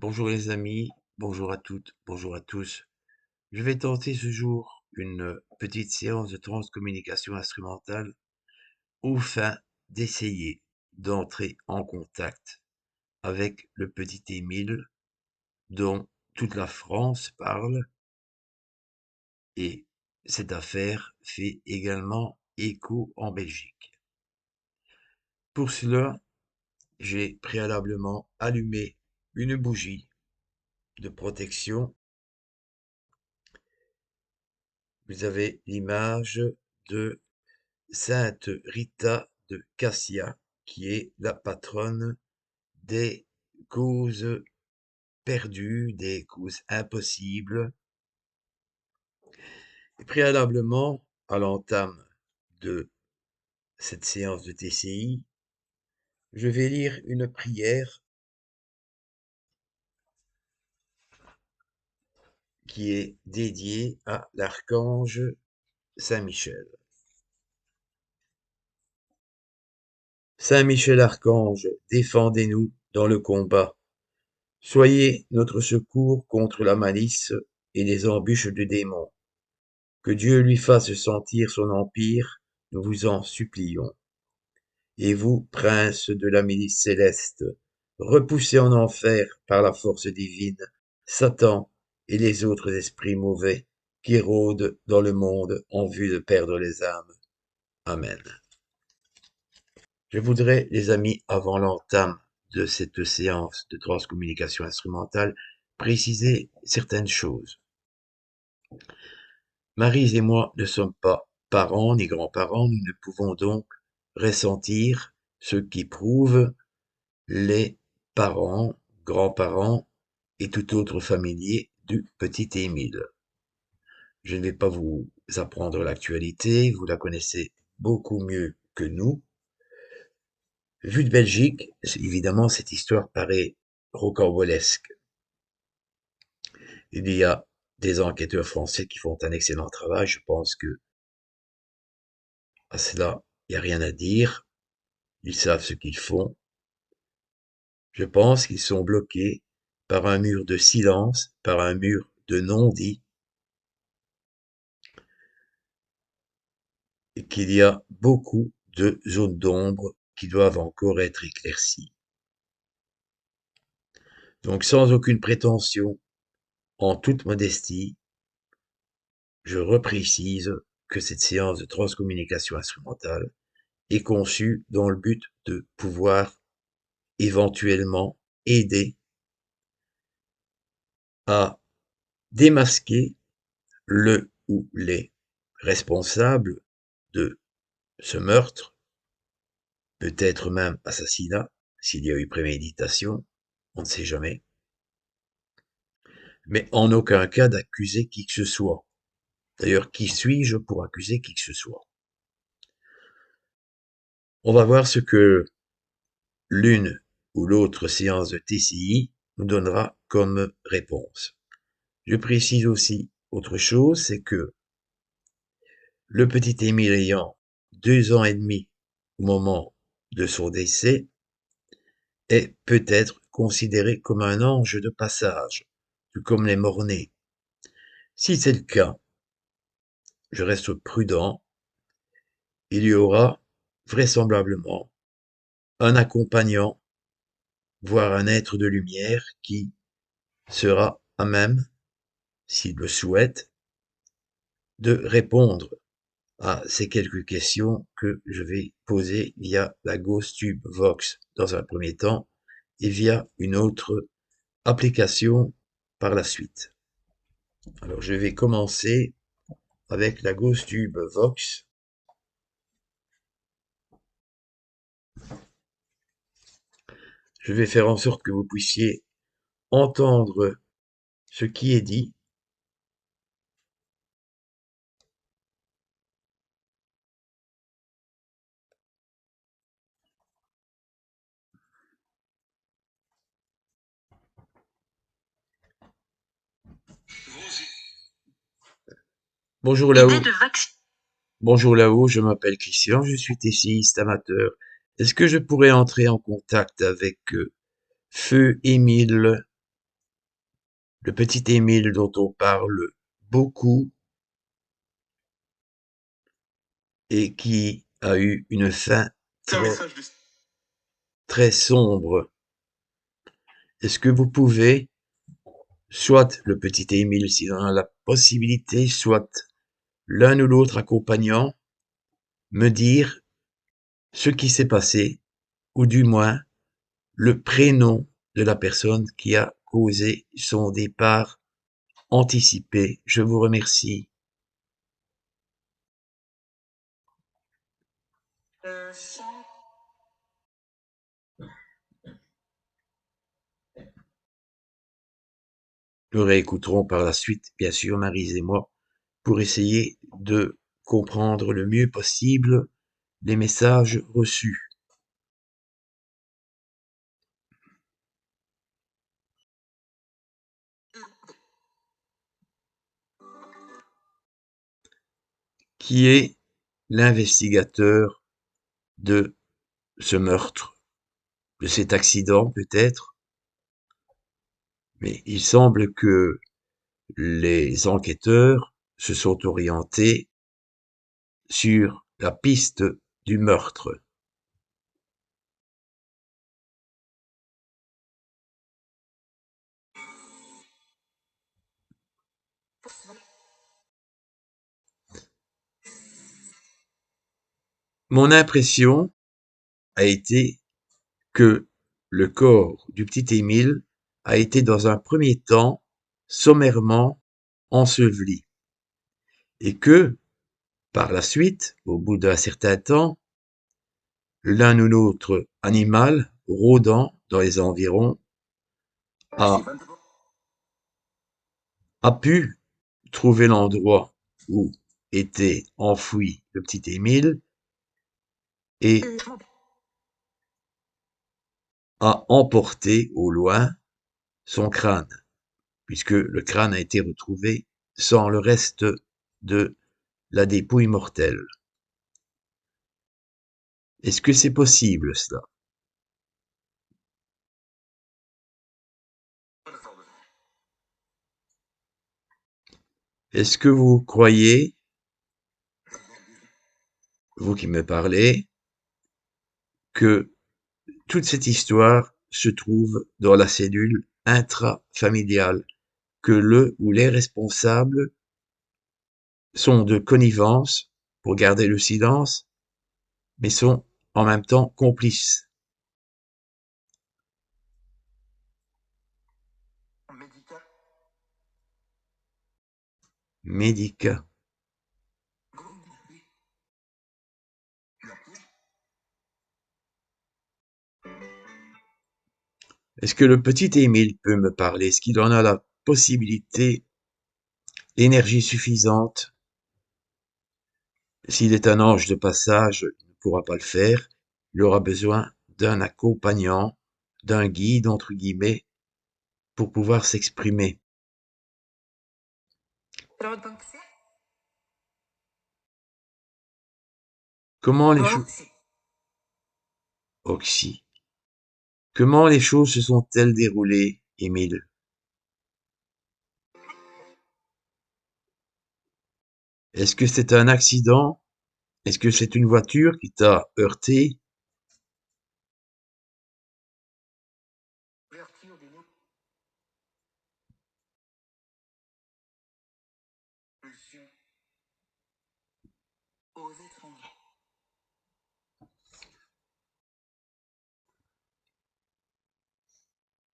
Bonjour les amis, bonjour à toutes, bonjour à tous. Je vais tenter ce jour une petite séance de transcommunication instrumentale au fin d'essayer d'entrer en contact avec le petit Émile dont toute la France parle et cette affaire fait également écho en Belgique. Pour cela, j'ai préalablement allumé une bougie de protection. Vous avez l'image de Sainte Rita de Cassia, qui est la patronne des causes perdues, des causes impossibles. Et préalablement à l'entame de cette séance de TCI, je vais lire une prière qui est dédiée à l'archange Saint Michel. Saint Michel Archange, défendez-nous dans le combat. Soyez notre secours contre la malice et les embûches du démon. Que Dieu lui fasse sentir son empire, nous vous en supplions. Et vous, princes de la milice céleste, repoussez en enfer par la force divine Satan et les autres esprits mauvais qui rôdent dans le monde en vue de perdre les âmes. Amen. Je voudrais, les amis, avant l'entame de cette séance de transcommunication instrumentale, préciser certaines choses. Maryse et moi ne sommes pas parents ni grands-parents, nous ne pouvons donc ressentir ce qu'éprouvent les parents, grands-parents et tout autre familier du petit Émile. Je ne vais pas vous apprendre l'actualité, vous la connaissez beaucoup mieux que nous. Vu de Belgique, évidemment, cette histoire paraît rocambolesque. Il y a des enquêteurs français qui font un excellent travail. Je pense que à cela, il n'y a rien à dire. Ils savent ce qu'ils font. Je pense qu'ils sont bloqués par un mur de silence, par un mur de non-dit, et qu'il y a beaucoup de zones d'ombre qui doivent encore être éclaircies. Donc, sans aucune prétention, en toute modestie, je reprécise que cette séance de transcommunication instrumentale est conçue dans le but de pouvoir éventuellement aider à démasquer le ou les responsables de ce meurtre, peut-être même assassinat, s'il y a eu préméditation, on ne sait jamais, mais en aucun cas d'accuser qui que ce soit. D'ailleurs, qui suis-je pour accuser qui que ce soit? On va voir ce que l'une ou l'autre séance de TCI nous donnera comme réponse. Je précise aussi autre chose, c'est que le petit Émile ayant 2 ans et demi au moment de son décès est peut-être considéré comme un ange de passage, tout comme les morts-nés. Si c'est le cas, je reste prudent, il y aura vraisemblablement un accompagnant, voire un être de lumière qui sera à même, s'il le souhaite, de répondre à ces quelques questions que je vais poser via la GhostTube Vox dans un premier temps et via une autre application par la suite. Alors je vais commencer avec la GhostTube Vox. Je vais faire en sorte que vous puissiez entendre ce qui est dit. Bonjour là-haut. Bonjour là-haut, je m'appelle Christian, je suis TCiste amateur. Est-ce que je pourrais entrer en contact avec Feu Émile Le petit Émile dont on parle beaucoup et qui a eu une fin très sombre. Est-ce que vous pouvez, soit le petit Émile s'il en a la possibilité, soit l'un ou l'autre accompagnant, me dire ce qui s'est passé, ou du moins le prénom de la personne qui a causé son départ anticipé. Je vous remercie. Nous réécouterons par la suite, bien sûr, Maryse et moi, pour essayer de comprendre le mieux possible les messages reçus. Qui est l'investigateur de ce meurtre, de cet accident peut-être? Mais il semble que les enquêteurs se sont orientés sur la piste du meurtre. Mon impression a été que le corps du petit Émile a été dans un premier temps sommairement enseveli et que, par la suite, au bout d'un certain temps, l'un ou l'autre animal rôdant dans les environs a, a pu trouver l'endroit où était enfoui le petit Émile et a emporté au loin son crâne, puisque le crâne a été retrouvé sans le reste de la dépouille mortelle. Est-ce que c'est possible, cela? Est-ce que vous croyez, vous qui me parlez, que toute cette histoire se trouve dans la cellule intrafamiliale, que le ou les responsables sont de connivence pour garder le silence, mais sont en même temps complices? Médica. Est-ce que le petit Émile peut me parler? Est-ce qu'il en a la possibilité, l'énergie suffisante? S'il est un ange de passage, il ne pourra pas le faire. Il aura besoin d'un accompagnant, d'un guide, entre guillemets, pour pouvoir s'exprimer. Comment les choses... Oxy. Comment les choses se sont-elles déroulées, Émile? Est-ce que c'est un accident? Est-ce que c'est une voiture qui t'a heurté?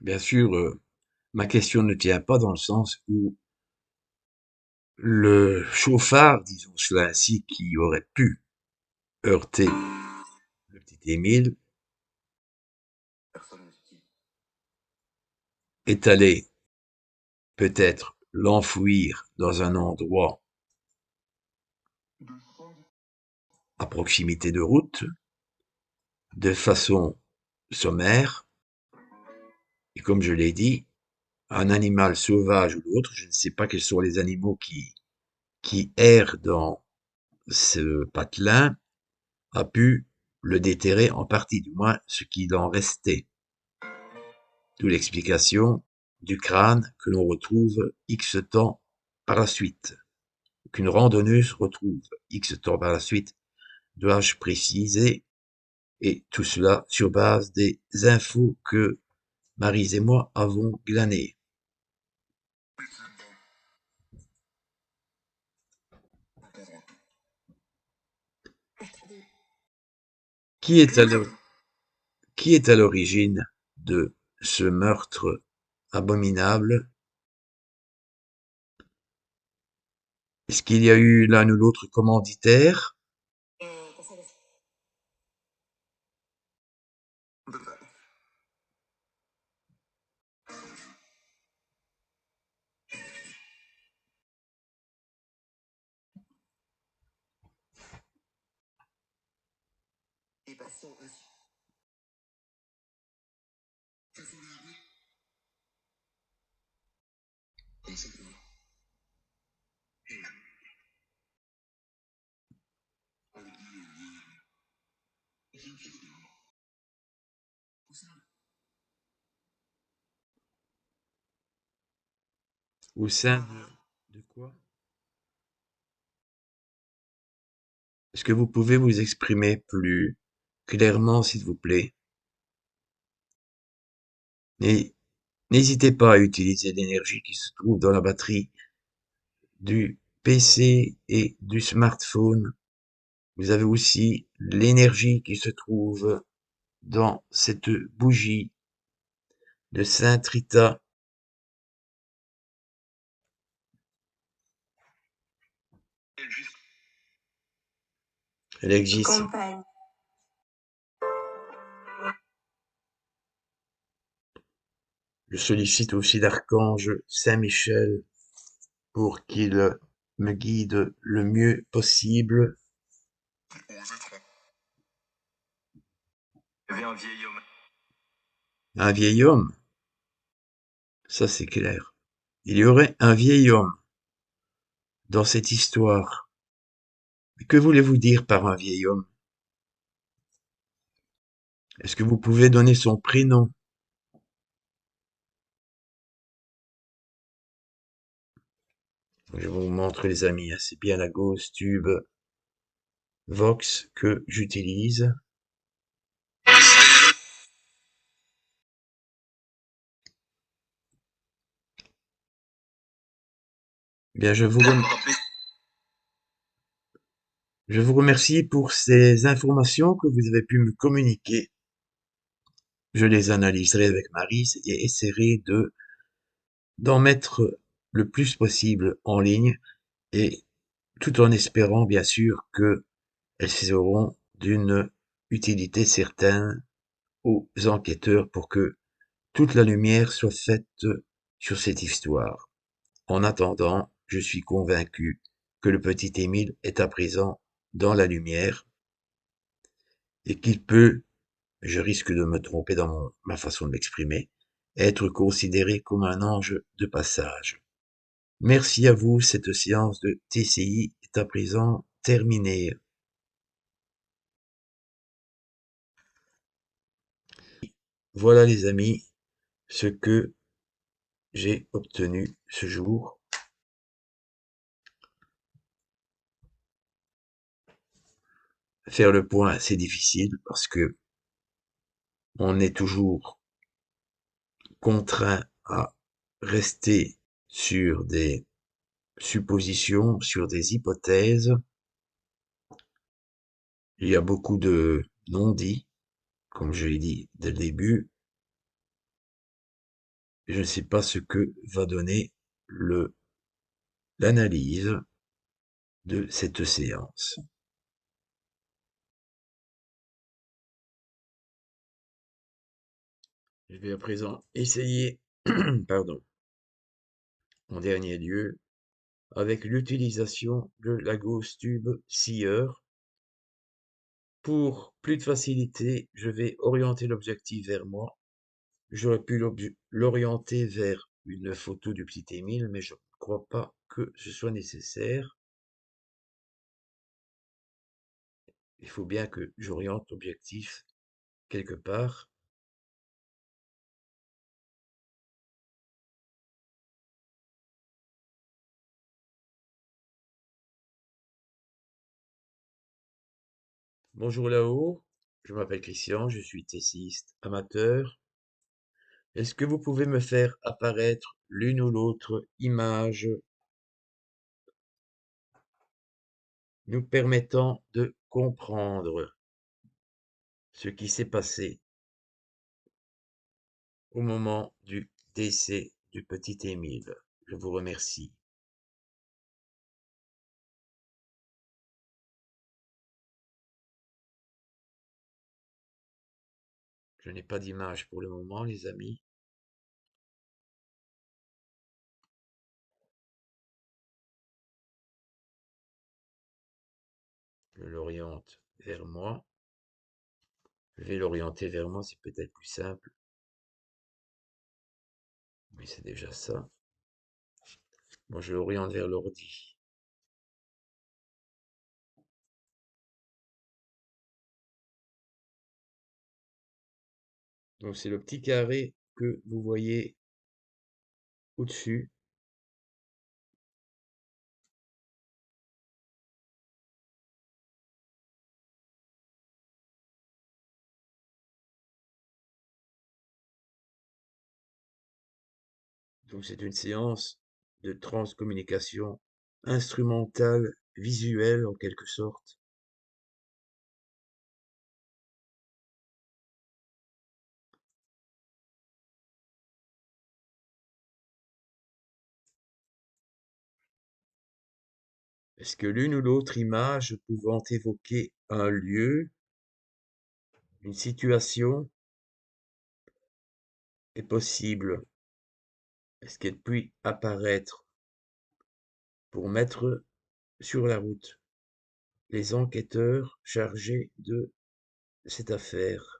Bien sûr, ma question ne tient pas dans le sens où le chauffard, disons cela ainsi, qui aurait pu heurter le petit Émile, est allé peut-être l'enfouir dans un endroit à proximité de route, de façon sommaire, et comme je l'ai dit, un animal sauvage ou l'autre, je ne sais pas quels sont les animaux qui errent dans ce patelin, a pu le déterrer en partie, du moins ce qu'il en restait. D'où l'explication du crâne que l'on retrouve X temps par la suite, qu'une randonneuse retrouve X temps par la suite, dois-je préciser, et tout cela sur base des infos que Maryse et moi avons glanées. Qui est à l'or- qui est à l'origine de ce meurtre abominable? Est-ce qu'il y a eu l'un ou l'autre commanditaire? Au sein de quoi? Est-ce que vous pouvez vous exprimer plus clairement, s'il vous plaît? Et n'hésitez pas à utiliser l'énergie qui se trouve dans la batterie du PC et du smartphone. Vous avez aussi l'énergie qui se trouve dans cette bougie de Sainte Rita. Elle existe. Je sollicite aussi l'archange Saint-Michel pour qu'il me guide le mieux possible. Un vieil homme, ça c'est clair. Il y aurait un vieil homme dans cette histoire. Mais que voulez-vous dire par un vieil homme? Est-ce que vous pouvez donner son prénom? Je vous montre les amis, hein, c'est bien la Ghost Tube Vox que j'utilise. Bien, je vous remercie pour ces informations que vous avez pu me communiquer. Je les analyserai avec Marie et essaierai d'en mettre le plus possible en ligne et tout en espérant bien sûr que elles seront d'une utilité certaine aux enquêteurs pour que toute la lumière soit faite sur cette histoire. En attendant, je suis convaincu que le petit Émile est à présent dans la lumière et qu'il peut, je risque de me tromper dans ma façon de m'exprimer, être considéré comme un ange de passage. Merci à vous, cette séance de TCI est à présent terminée. Voilà les amis, ce que j'ai obtenu ce jour. Faire le point, c'est difficile parce que on est toujours contraint à rester sur des suppositions, sur des hypothèses. Il y a beaucoup de non-dits, comme je l'ai dit dès le début. Je ne sais pas ce que va donner l'analyse de cette séance. Je vais à présent essayer, pardon, en dernier lieu, avec l'utilisation de la Ghost Tube Seer. Pour plus de facilité, je vais orienter l'objectif vers moi. J'aurais pu l'orienter vers une photo du petit Émile, mais je ne crois pas que ce soit nécessaire. Il faut bien que j'oriente l'objectif quelque part. Bonjour là-haut, je m'appelle Christian, je suis tessiste amateur. Est-ce que vous pouvez me faire apparaître l'une ou l'autre image nous permettant de comprendre ce qui s'est passé au moment du décès du petit Émile? Je vous remercie. Je n'ai pas d'image pour le moment, les amis. Je l'oriente vers moi. Je vais l'orienter vers moi, c'est peut-être plus simple. Mais c'est déjà ça. Moi, je l'oriente vers l'ordi. Donc, c'est le petit carré que vous voyez au-dessus. Donc, c'est une séance de transcommunication instrumentale, visuelle en quelque sorte. Est-ce que l'une ou l'autre image pouvant évoquer un lieu, une situation, est possible? Est-ce qu'elle peut apparaître pour mettre sur la route les enquêteurs chargés de cette affaire?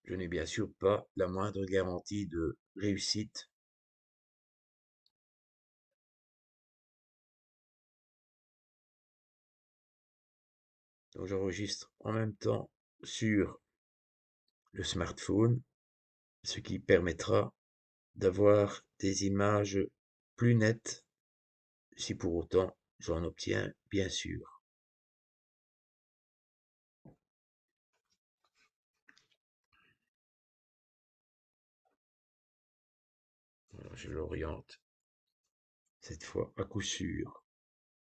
Je n'ai bien sûr pas la moindre garantie de réussite. Donc j'enregistre en même temps sur le smartphone, ce qui permettra d'avoir des images plus nettes, si pour autant j'en obtiens, bien sûr. Alors, je l'oriente cette fois à coup sûr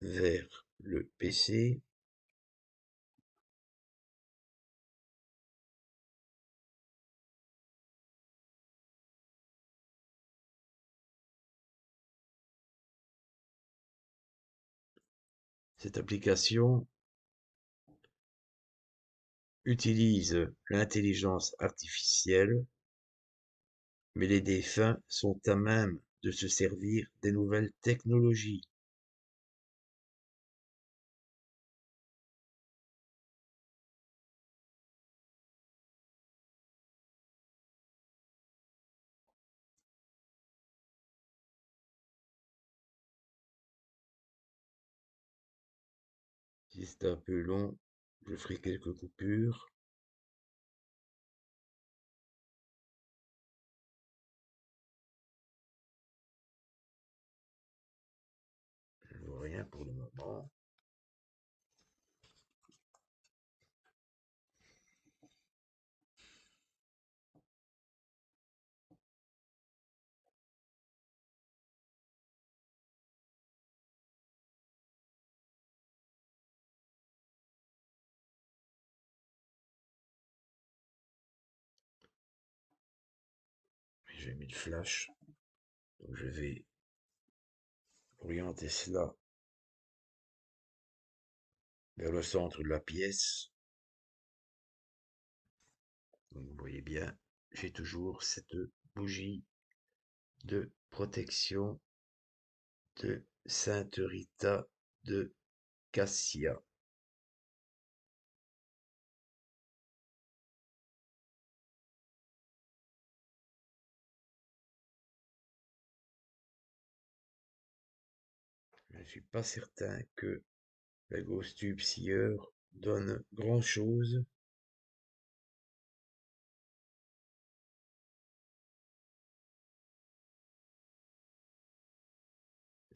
vers le PC. Cette application utilise l'intelligence artificielle, mais les défunts sont à même de se servir des nouvelles technologies. Si c'est un peu long, je ferai quelques coupures. Je ne vois rien pour le moment. J'ai mis le flash, donc je vais orienter cela vers le centre de la pièce. Donc vous voyez bien, j'ai toujours cette bougie de protection de Sainte Rita de Cassia. Je ne suis pas certain que la Ghost Tube Seer donne grand chose.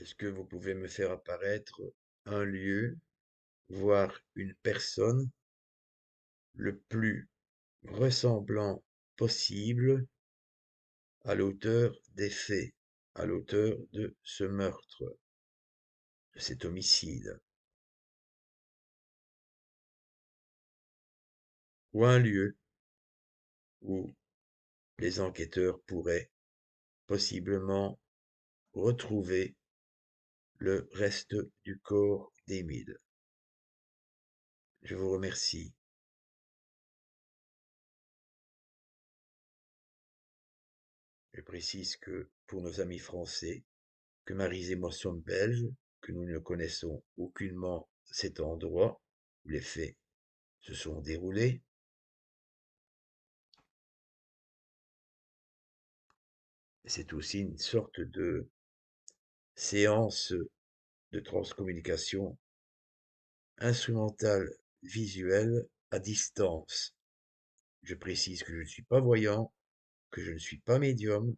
Est-ce que vous pouvez me faire apparaître un lieu, voire une personne, le plus ressemblant possible à l'auteur des faits, à l'auteur de ce meurtre, de cet homicide, ou un lieu où les enquêteurs pourraient possiblement retrouver le reste du corps d'Émile. Je vous remercie. Je précise que pour nos amis français, que Maryse et moi sommes belges, que nous ne connaissons aucunement cet endroit où les faits se sont déroulés. C'est aussi une sorte de séance de transcommunication instrumentale visuelle à distance. Je précise que je ne suis pas voyant, que je ne suis pas médium.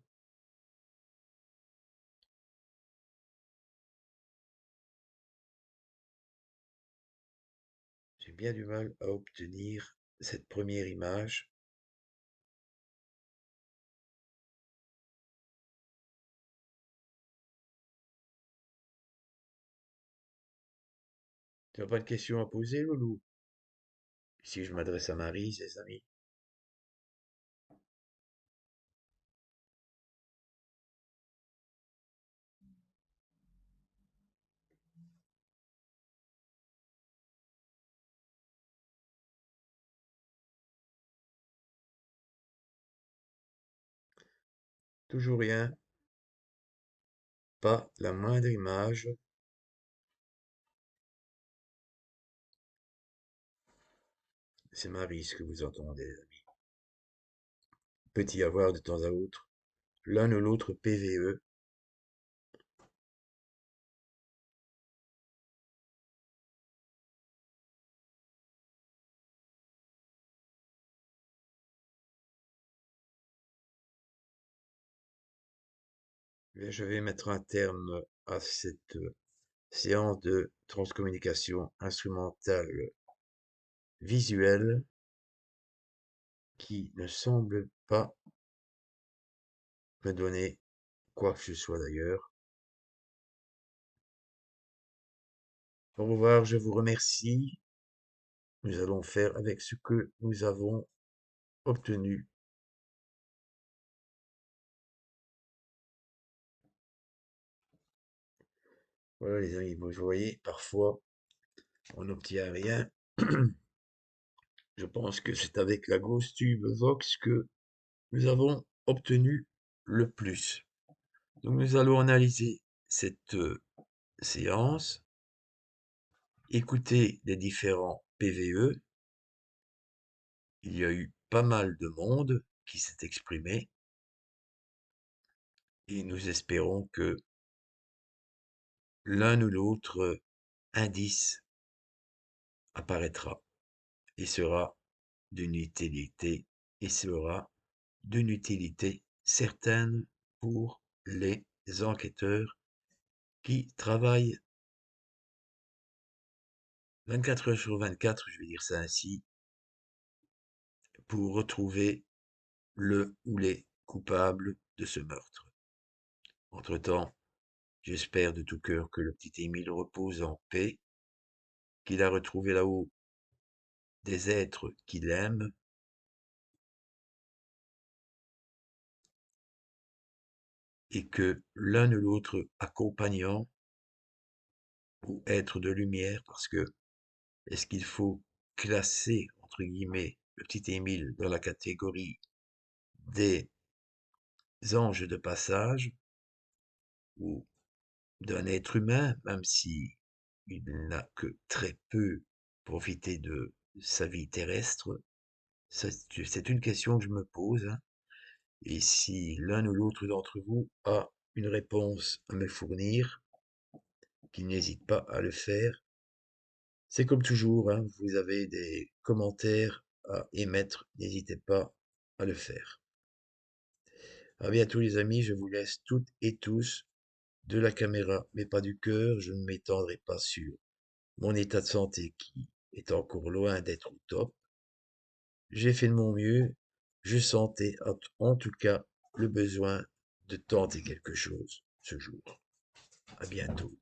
J'ai bien du mal à obtenir cette première image. Tu n'as pas de questions à poser, Loulou? Ici, je m'adresse à Marie, ses amis. Toujours rien, pas la moindre image. C'est Marie ce que vous entendez, les amis. Peut y avoir de temps à autre l'un ou l'autre PVE. Mais je vais mettre un terme à cette séance de transcommunication instrumentale visuelle qui ne semble pas me donner quoi que ce soit d'ailleurs. Au revoir, je vous remercie. Nous allons faire avec ce que nous avons obtenu. Voilà les amis, vous voyez, parfois on n'obtient rien. Je pense que c'est avec la grosse tube Vox que nous avons obtenu le plus. Donc nous allons analyser cette séance, écouter les différents PVE. Il y a eu pas mal de monde qui s'est exprimé et nous espérons que l'un ou l'autre indice apparaîtra et sera d'une utilité et sera d'une utilité certaine pour les enquêteurs qui travaillent 24 heures sur 24, je vais dire ça ainsi, pour retrouver le ou les coupables de ce meurtre. Entre-temps, j'espère de tout cœur que le petit Émile repose en paix, qu'il a retrouvé là-haut des êtres qu'il aime et que l'un ou l'autre accompagnant ou être de lumière, parce que est-ce qu'il faut classer, entre guillemets, le petit Émile dans la catégorie des anges de passage ou d'un être humain, même si il n'a que très peu profité de sa vie terrestre? C'est une question que je me pose, hein. Et si l'un ou l'autre d'entre vous a une réponse à me fournir, qu'il n'hésite pas à le faire. C'est comme toujours, hein, vous avez des commentaires à émettre, n'hésitez pas à le faire. À bientôt les amis, je vous laisse toutes et tous de la caméra, mais pas du cœur, je ne m'étendrai pas sur mon état de santé qui est encore loin d'être au top. J'ai fait de mon mieux, je sentais en tout cas le besoin de tenter quelque chose ce jour. À bientôt.